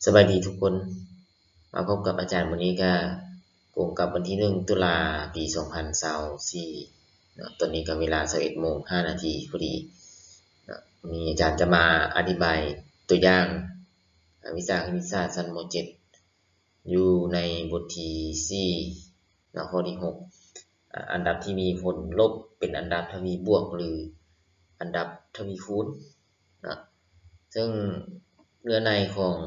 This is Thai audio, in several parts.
สบายดีทุกคนมาพบกับอาจารย์วันนี้ก็ตรงกับวันที่1ตุลาปี2024ตอนนี้ก็เวลา 21:05 นาทีพอดีวันนี้อาจารย์จะมาอธิบายตัวอย่างวิชาคณิตศาสตร์ชั้นม .7 อยู่ในบทที่4ข้อที่6อันดับที่มีผลลบเป็นอันดับทวีบวกหรืออันดับทวีคูณซึ่งเนื้อในของ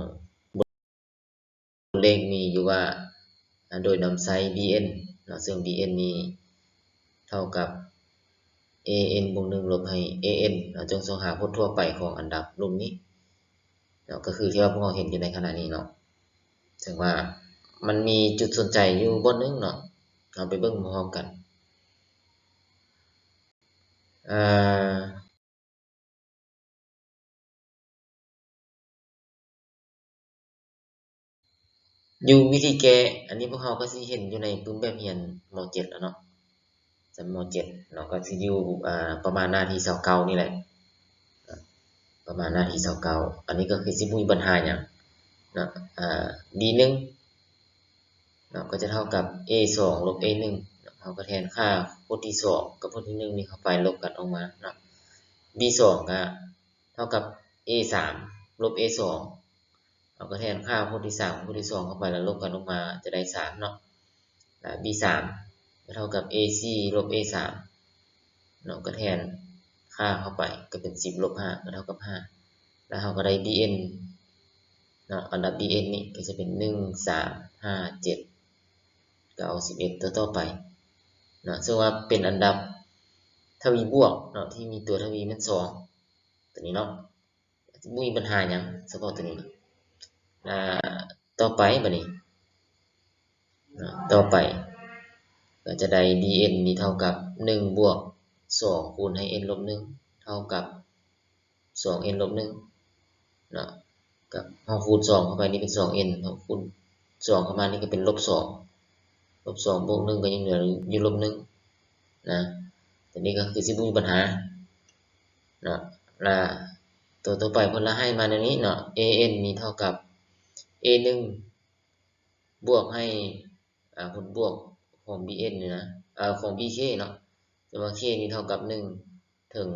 เลขมีอยู่ว่าโดยนำไซส์ bn ซึ่ง bn นี้เท่ากับ an บวก1ลบให้ an จงหาพจน์ทั่วไปของอันดับรูปนี้ก็คือที่ว่าพวกเราเห็นอยู่ในขณะนี้เนาะซึ่งว่ามันมีจุดสนใจอยู่บนนึงเนาะเราไปเบิ่งพร้อมกันอยู่วิธีแก้อันนี้พวกเราก็สิเห็นอยู่ในปึ้มแบบเรียนม .7 แล้วเนาะชั้นม .7 เนาะก็สิอยู่ประมาณหน้าที่29นี่แหละประมาณหน้าที่29อันนี้ก็คือสิบ่มีปัญหาหยังเนาะd1 เนาะก็จะเท่ากับ a2 ลบ a1 เราก็แทนค่าพจน์ที่2กับพจน์ที่1นี่เข้าไปลบกันออกมาเนาะ b2 ก็เท่ากับ a3 ลบ a2 เราก็แทนค่าพจน์ที่3กับพจน์ที่2เข้าไปแล้วลบกันออกมาจะได้3เนาะb3 ก็เท่ากับ ac ลบ a3 เนาะก็แทนค่าเข้าไปก็เป็น10ลบ5ก็เท่ากับ5แล้วเราก็ได้ bn เนาะอันดับ bn นี่ก็จะเป็น1 3 5 7ก็เอา11ต่อไปเนาะซึ่งว่าเป็นอันดับทวีบวกเนาะที่มีตัวทวีมัน2ตัวนี้เนาะบ่มีปัญหาหยังเฉพาะตัวนี้ต่อไปบัดนี้ต่อไปก็จะได้ dn นี่เท่ากับ1บวก2คูณให้ n ลบ1เท่ากับ 2n ลบ1เนาะกับเราคูณ2เข้าไปนี่เป็น 2n เราคูณ2เข้ามานี่ก็เป็นลบ2ลบ2บวก1ก็ยังเหลืออยู่ลบ1นะตัวนี้ก็คือสิบ่มีปัญหาเนาะตัวต่อไปเพิ่นละให้มาในนี้เนาะ an นี่เท่ากับ a1 บวกให้ผลบวกของ bn นี่นะของ bk เนาะแต่ว่า k นี่เท่ากับ1ถึง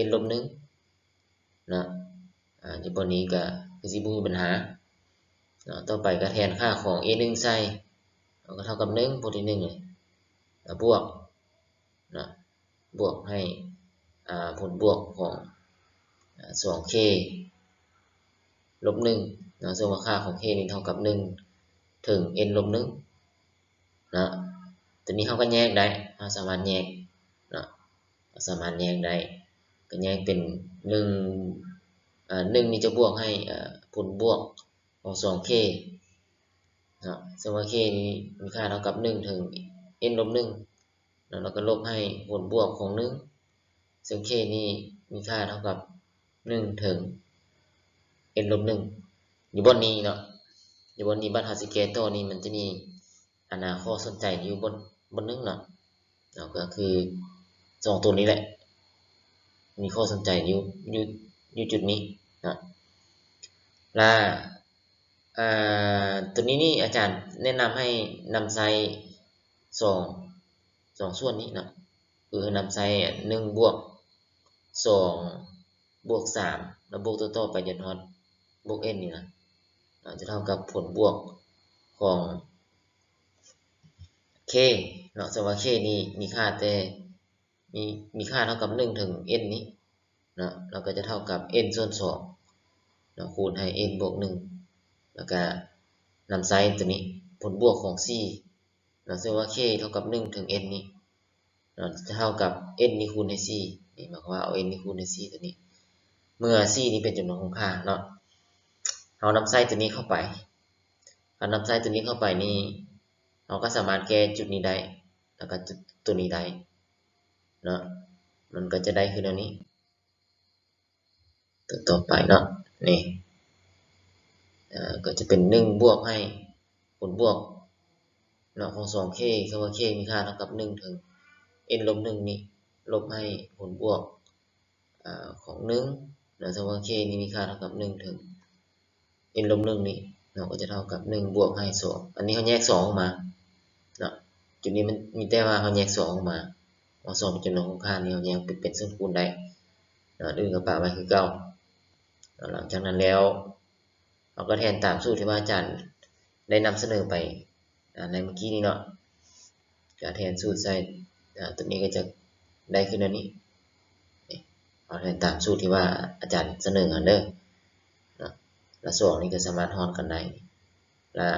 n ลบ1เนาะอยู่บนนี้ก็คือสิบ่มีปัญหาเนาะต่อไปก็แทนค่าของ a1 ใส่ก็เท่ากับ1บวกที่1เลยบวกเนาะบวกให้ผลบวกของ 2k ลบ1เนาะซึ่งว่าค่าของ k นี่เท่ากับ1ถึง n ลบ1เนาะตัวนี้เราก็แยกได้เราสามารถแยกเนาะสามารถแยกได้ก็แยกเป็น1นี่จะบวกให้ผลบวกของ 2k เนาะซึ่งว่า k นี้มีค่าเท่ากับ1ถึง n ลบ1เนาะแล้วก็ลบให้ผลบวกของ1ซึ่ง k นี้มีค่าเท่ากับ1ถึง n ลบ1อยู่บนนี้เนาะอยู่บนนี้บัดเฮาสิแก้ต่อนี่มันจะมีข้อสนใจอยู่บนนึงเนาะก็คือ2ตัวนี้แหละมีข้อสนใจอยู่จุดนี้นะและตัวนี้นี่อาจารย์แนะนำให้นำไซ2ส่วนนี้นะคือนำไซ1บวก2บวก3แล้วบวกต่อไปจนฮอดบวก n นี่นะจะเท่ากับผลบวกของ k เนาะแต่ว่า k นี่มีค่าแต่มีค่าเท่ากับ1ถึง n นี้เนาะแล้วก็จะเท่ากับ n ส่วน2เนาะคูณให้ n บวก1แล้วก็นำไซน์ตัวนี้ผลบวกของ c เนาะซึ่งว่า k เท่ากับ1ถึง n นี้เนาะจะเท่ากับ n นี่คูณให้ c นี่หมายความว่าเอา n นี่คูณให้ c ตัวนี้เมื่อ c นี้เป็นจำนวนของค่าเนาะเอานำไซน์ตัวนี้เข้าไปเอานำไซน์ตัวนี้เข้าไปนี่เราก็สามารถแก้จุดนี้ได้แล้วก็จุดตัวนี้ได้เนาะมันก็จะได้คือตัวนี้ต่อไปเนาะนี่ก็จะเป็น1บวกให้ผลบวกเนาะของ 2k ซึ่งว่า k มีค่าเท่ากับ1ถึง n ลบ1นี่ลบให้ผลบวกของ1เนาะซึ่งว่า k นี่มีค่าเท่ากับ1ถึง n ลบ1นี่เนาะก็จะเท่ากับ1บวกให้2อันนี้เขาแยก2ออกมาเนาะจุดนี้มันมีแต่ว่าเขาแยก2ออกมาเอา2เป็นจำนวนของค่านี่เขาแยกเป็นสมคูณได้เนาะอื่นก็ปะไว้คือเก่าหลังจากนั้นแล้วเราก็แทนตามสูตรที่ว่าอาจารย์ได้นำเสนอไปในเมื่อกี้นี้เนาะก็แทนสูตรใส่ตัวนี้ก็จะได้ขึ้นอันนี้เอาแทนตามสูตรที่ว่าอาจารย์เสนอเด้อเนาะแล้ว2นี่ก็สามารถฮอดกันได้และ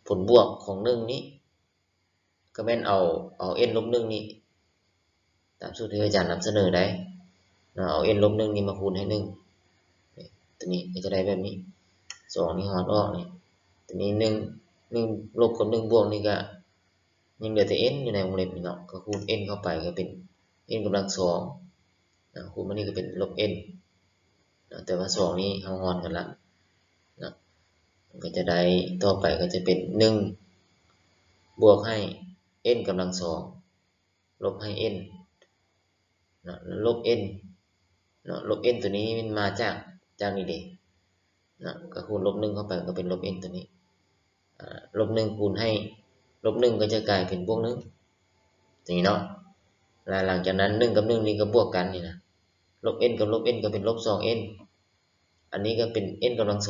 ผลบวกของ1นี้ก็แม่นเอา n ลบ1นี่ตามสูตรที่อาจารย์นำเสนอได้เนาะเอา n ลบ1นี่มาคูณให้1ตัวนี้ก็จะได้แบบนี้2นี่ฮอดออกนี่ตัวนี้1ลบกับ1บวกนี่ก็ยังเหลือแต่ n อยู่ในวงเล็บนี่เนาะก็คูณ n เข้าไปก็เป็น n กำลัง2นะคูณมานี่ก็เป็นลบ n นะแต่ว่า2นี่เฮาฮอนกันละนะมันก็จะได้ต่อไปก็จะเป็น1บวกให้ n กำลัง2ลบให้ n นะลบ n เนาะลบ n ตัวนี้มันมาจากนี่เด้นะก็คูณลบ1เข้าไปก็เป็นลบ n ตัวนี้ลบ1คูณให้ลบ1ก็จะกลายเป็นบวก1อย่างนี้เนาะแล้วหลังจากนั้น1กับ1นี่ก็บวกกันนี่นะลบ n กับลบ n ก็เป็นลบ 2n อันนี้ก็เป็น n กำลัง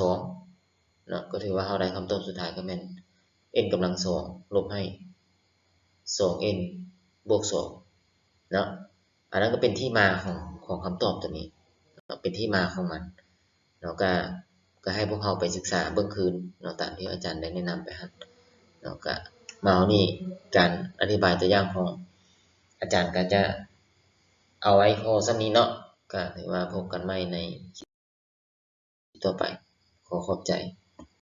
2เนาะก็ถือว่าเราได้คำตอบสุดท้ายก็แม่น n กำลัง2ลบให้ 2n บวก2เนาะอันนั้นก็เป็นที่มาของคำตอบตัวนี้เป็นที่มาของมันเนาะก็ให้พวกเราไปศึกษาเบื้องคืนเนาะตามที่อาจารย์ได้แนะนำไปครับเนาะก็มาเอานี่การอธิบายตัวอย่างของอาจารย์ก็จะเอาไว้พอสักนี้เนาะก็ถือว่าพบกันใหม่ในคลิปต่อไปขอขอบใจ